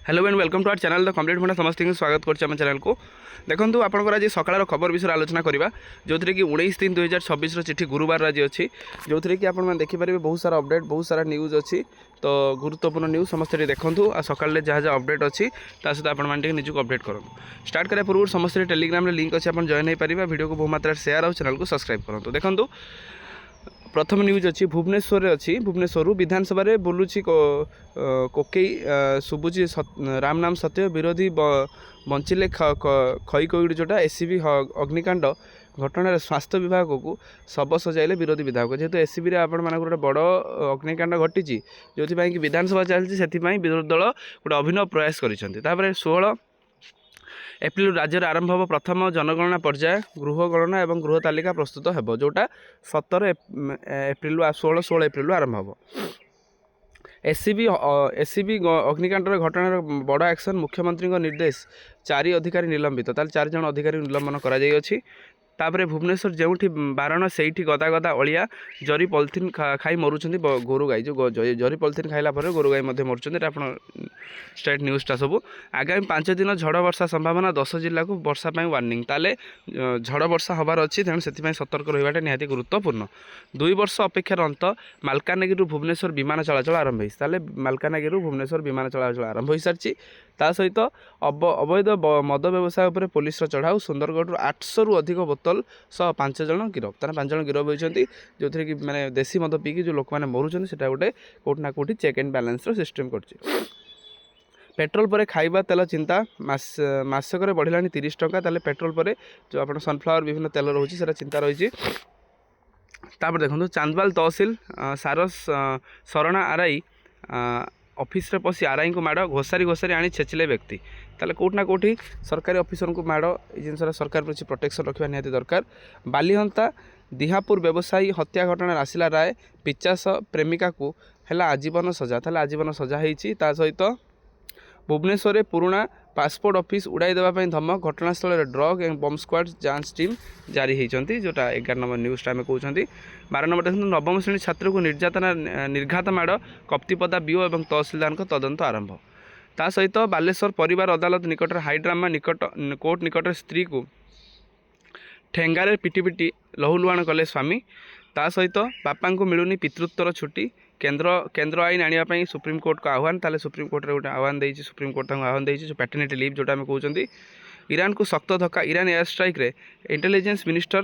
Hello and welcome to our channel the complete भंडा समस्त स्वागत करम चैनल को देखो आपंकर आज सकाल खबर विषय आलोचना करवा जो थी कि 19/3/2026 चिठी गुरुवार आज अच्छी जो थी कि आपने देखिपारे बहुत सारा अपडेट बहुत सारा न्यूज अच्छी तो गुरुत्वपूर्ण न्यूज समस्त देखूँ आ सकाल जहाँ जहाँ अपडेट अच्छी सहित आपने निजक अपडेट करूँ स्टार्ट करा पूर्व समस्त टेलीग्राम लिंक अच्छे आप जॉइन हो पारे वीडियो को बहुत मात्रा शेयर और चैनल को सब्सक्राइब करूँ देखो प्रथम न्यूज अच्छी भुवनेश्वर अच्छी भुवनेश्वर विधानसभा बोलूची कोकई शुभुची राम नाम सत्य विरोधी बंचिले खई कोईड जोटा एससीबी अग्निकांड घटना स्वास्थ्य विभाग को शब सजाइले विरोधी विधायक जेहेतु एससीबी आपण गोटे बड़ अग्निकांड घटी जो कि विधानसभा चलती से विरोधी दल गोटे अभिनव प्रयास कर 16 एप्रिल राज्य आरंभ हो प्रथम जनगणना पर्याय गृह गणना और गृह तालिका प्रस्तुत हो जोटा 17 एप्रिल 16 एप्रिल आरंभ हो एससीबी अग्निकांड घटनार बड़ एक्शन मुख्यमंत्री निर्देश 4 अधिकारी निलंबित 4 जन अधिकारी निलंबन कर तापर भुवनेश्वर जो बारण से गदा गदा अलिया जरी पॉलिथिन खाई मरुँच गोरु गाई जो जरी पॉलिथिन खाइला गोरु गाई मरुँच स्टेट न्यूज़टा सब आगामी 5 दिन झड़ वर्षा संभावना 10 जिला को वर्षा वार्निंग ताले झड़ वर्षा हबार अच्छी तेणु से सतर्क रहा निहाती गुरुत्वपूर्ण 2 वर्ष अपेक्षार अंत मालकानगिरी भुवनेश्वर विमान चलाचल आरंभ हो मालकानगिरी भुवनेश्वर विमान चलाचल आरंभ हो सारी सहित अवैध मद व्यवसाय पर पुलिस चढ़ाऊ सुंदरगढ़ 800 रु अधिक बोतल सह 5 जन गिरफ तार 5 जन गिरफ होती जो थी कि माने देसी मद पीकी जो लोक मैंने मरुँच से गोटे कौटना कौटी चेक एंड बैलेंस सिस्टम कर पेट्रोल पर खाइबा तेल चिंता मासक बढ़ला 30 टंका ताले पेट्रोल पर जो आप सनफ्लावर विभिन्न तेल रोचे से चिंता रही देखो चांदवाल तहसिल सारस शरणा आरआई ऑफिस रे पसी आरआई को माड़ घोषारी घोषारी आनी छेचिले व्यक्ति ताले कोठना कोठी सरकारी ऑफिसर को माड़ जिन सरकार प्रति प्रोटेक्शन रखा निहाती दरकार बालीहंता दिहापुर व्यवसायी हत्या घटना आसिला राय 50 प्रेमिका को है आजीवन सजा ताले आजीवन सजा होती सहित भुवनेश्वर पुराणा पासपोर्ट ऑफिस उड़ाई देवाई धमक घटनास्थल ड्रग एंड बम स्क्वाड जांच टीम जारी होती जोटा 11 नंबर न्यूज़टा आम कहते 12 नंबर देखते नवम श्रेणी छात्र को निर्यातना निर्घात माड़ कप्तिपदा बीओ और तहसिलदार तदंत आरंभ ता सहित बालेश्वर परिवार अदालत निकट हाईड्रामा निकट कोर्ट निकट स्त्री को ठेंगारे पिटी पिटी लहुलुहाण कले स्वामी ता सहित बापा को मिलूनी पितृत्वर छुट्टी केन्द्र आईन आने सुप्रीमकोर्ट को आह्वान ताले सुप्रीमकोर्ट गोटे आह्वान देती सुप्रीमकोर्ट आह्वान देती जो पैटर्निटी लीव जोटा आम कहते ईरान को शक्त धक्का ईरान एयर स्ट्राइक रे इंटेलिजेंस मिनिस्टर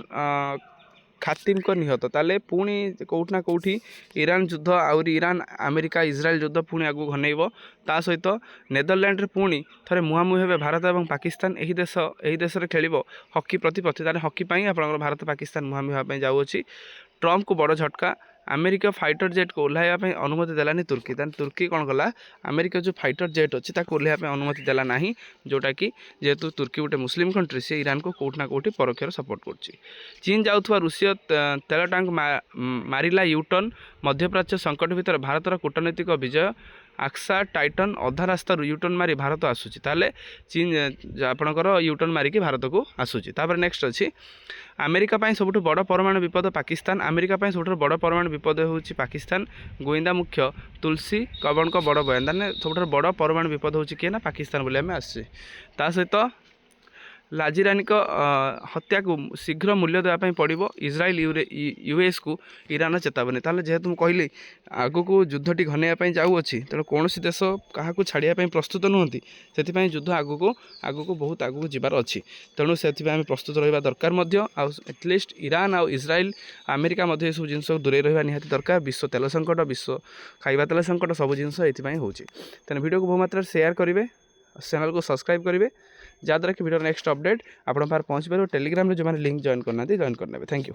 खातिम को निहत ताले पुणी कौटना कौटी ईरान युद्ध आउरी ईरान अमेरिका इज्राएल युद्ध पुणी आगू घनैब ता सहित नेदरलैंड पुणी थे मुहांमुही हे भारत और पाकिस्तान यही देश में खेल हॉकी प्रति ताले हॉकी आप भारत पाकिस्तान मुहांमुही होगापी जाऊँगी ट्रम्प को बड़ झटका अमेरिका फाइटर जेट को ओह्लैवाई अनुमति देलानी तुर्की तुर्की कौन कला अमेरिका जो फाइटर जेट अच्छी ओह्लैवाई अनुमति देला नहीं जोटा कि जेहेतु तुर्की गोटे मुस्लिम कंट्री से ईरान को कौटना कौटी परोक्षर सपोर्ट कर चीन जाऊा रूसीय तेल टांक मारिला यूटर्न मध्यप्राच्य संकट भितर भारतर कूटनैतिक विजय आक्सा टाइटन अधा रास्ता यूटर्न मारी भारत आसूची ताले चीन आपणकर यूटर्न मारिकी भारत को आसूची तापर नेक्स्ट अच्छी अमेरिका पाई सबुठ बड़ परमाणु विपद पाकिस्तान अमेरिका पाई सबुठ बड़ परमाणु विपद होची पाकिस्तान गोइंदा मुख्य तुलसी कबण को बड़ बयान ताने सबुठ बड़ परमाणु विपद होची किए ना पाकिस्तान बोली आम आसछे ता सहित लाजिरानी हत्या को शीघ्र मूल्य देवाई पड़ो इज्राएल यूएस को ईरान चेतावनी ताले जेहेतु कहली आगु को युद्धटी घनैवाई जाऊँगी तेणु कौन देश क्या छाड़ापी प्रस्तुत नुहति से युद्ध आगु को बहुत आगु जबार अच्छी तेणु से प्रस्तुत रहा दरकार एटलिस्ट ईरान आउ इज्राएल अमेरिका मध्य सब जिन दूरे रहा निहाती दरकार विश्व तेल संकट विश्व खाइबा तेल संकट सब जिन ये होची तेणु वीडियो को बहुत मात्रा शेयर करेंगे चैनल को सब्सक्राइब करेंगे जहाँद्वारा कि वीडियो नेक्स्ट अपडेट आप पहुँच पार टेलीग्राम जो मैंने लिंक जॉइन करना जॉइन करने थैंक यू।